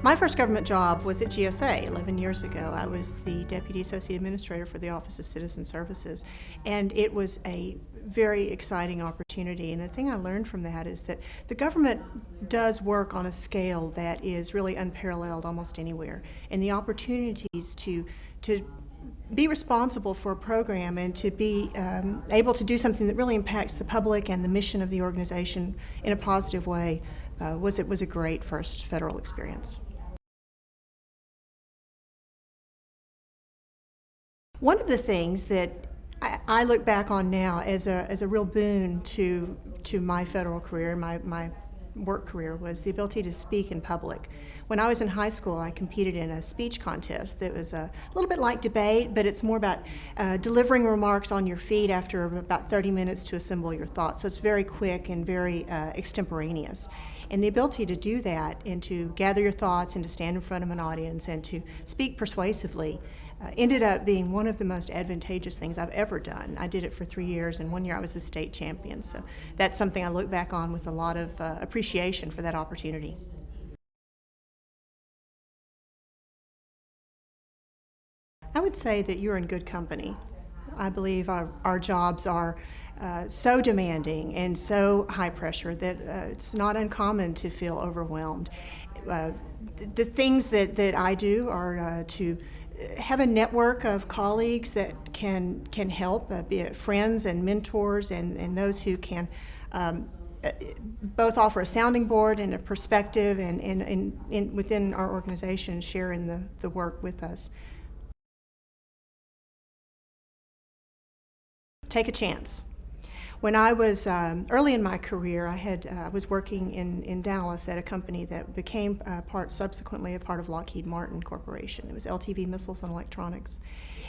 My first government job was at GSA 11 years ago. I was the Deputy Associate Administrator for the Office of Citizen Services, and it was a very exciting opportunity. And the thing I learned from that is that the government does work on a scale that is really unparalleled almost anywhere. And the opportunities to be responsible for a program and to be able to do something that really impacts the public and the mission of the organization in a positive way was a great first federal experience. One of the things that I look back on now as a real boon to my federal career, my work career, was the ability to speak in public. When I was in high school, I competed in a speech contest that was a little bit like debate, but it's more about delivering remarks on your feet after about 30 minutes to assemble your thoughts. So it's very quick and very extemporaneous. And the ability to do that and to gather your thoughts and to stand in front of an audience and to speak persuasively ended up being one of the most advantageous things I've ever done. I did it for 3 years, and 1 year I was the state champion. So that's something I look back on with a lot of appreciation for that opportunity. I would say that you're in good company. I believe our jobs are so demanding and so high pressure that it's not uncommon to feel overwhelmed. The things that I do are to have a network of colleagues that can help, be it friends and mentors and those who can both offer a sounding board and a perspective and within our organization share in the work with us. Take a chance. When I was early in my career, I was working in Dallas at a company that became subsequently a part of Lockheed Martin Corporation. It was LTV Missiles and Electronics.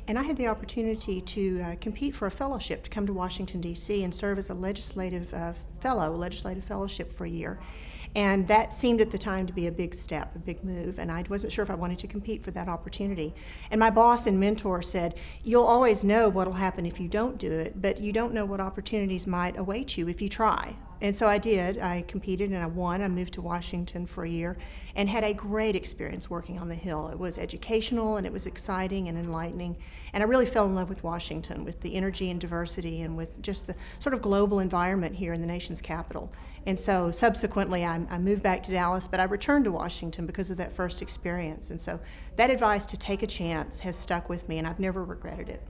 And I had the opportunity to compete for a fellowship to come to Washington, D.C. and serve as a legislative fellowship for a year. And that seemed at the time to be a big step, a big move, and I wasn't sure if I wanted to compete for that opportunity. And my boss and mentor said, "You'll always know what will happen if you don't do it, but you don't know what opportunities might await you if you try." And so I did. I competed and I won. I moved to Washington for a year and had a great experience working on the Hill. It was educational and it was exciting and enlightening. And I really fell in love with Washington, with the energy and diversity and with just the sort of global environment here in the nation's capital. And so subsequently I moved back to Dallas, but I returned to Washington because of that first experience. And so that advice to take a chance has stuck with me and I've never regretted it.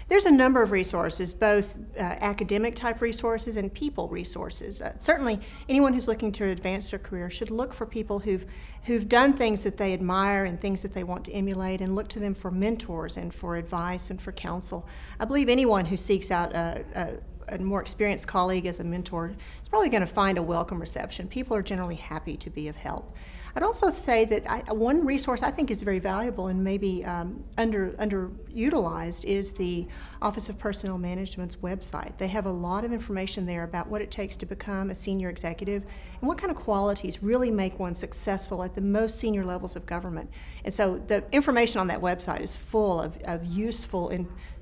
There's a number of resources, both academic type resources and people resources. Certainly anyone who's looking to advance their career should look for people who've done things that they admire and things that they want to emulate and look to them for mentors and for advice and for counsel. I believe anyone who seeks out a more experienced colleague as a mentor is probably going to find a welcome reception. People are generally happy to be of help. I'd also say that one resource I think is very valuable and maybe underutilized is the Office of Personnel Management's website. They have a lot of information there about what it takes to become a senior executive and what kind of qualities really make one successful at the most senior levels of government. And so the information on that website is full of useful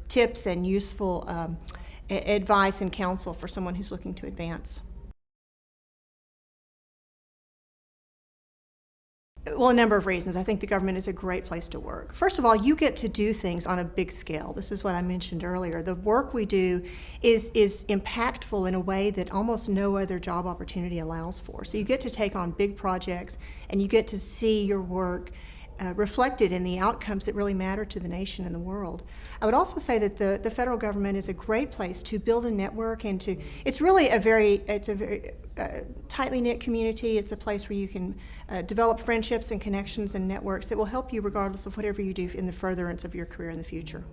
tips and useful advice and counsel for someone who's looking to advance. Well, a number of reasons. I think the government is a great place to work. First of all, you get to do things on a big scale. This is what I mentioned earlier. The work we do is impactful in a way that almost no other job opportunity allows for. So you get to take on big projects and you get to see your work reflected in the outcomes that really matter to the nation and the world. I would also say that the federal government is a great place to build a network and it's really a very tightly knit community. It's a place where you can develop friendships and connections and networks that will help you regardless of whatever you do in the furtherance of your career in the future.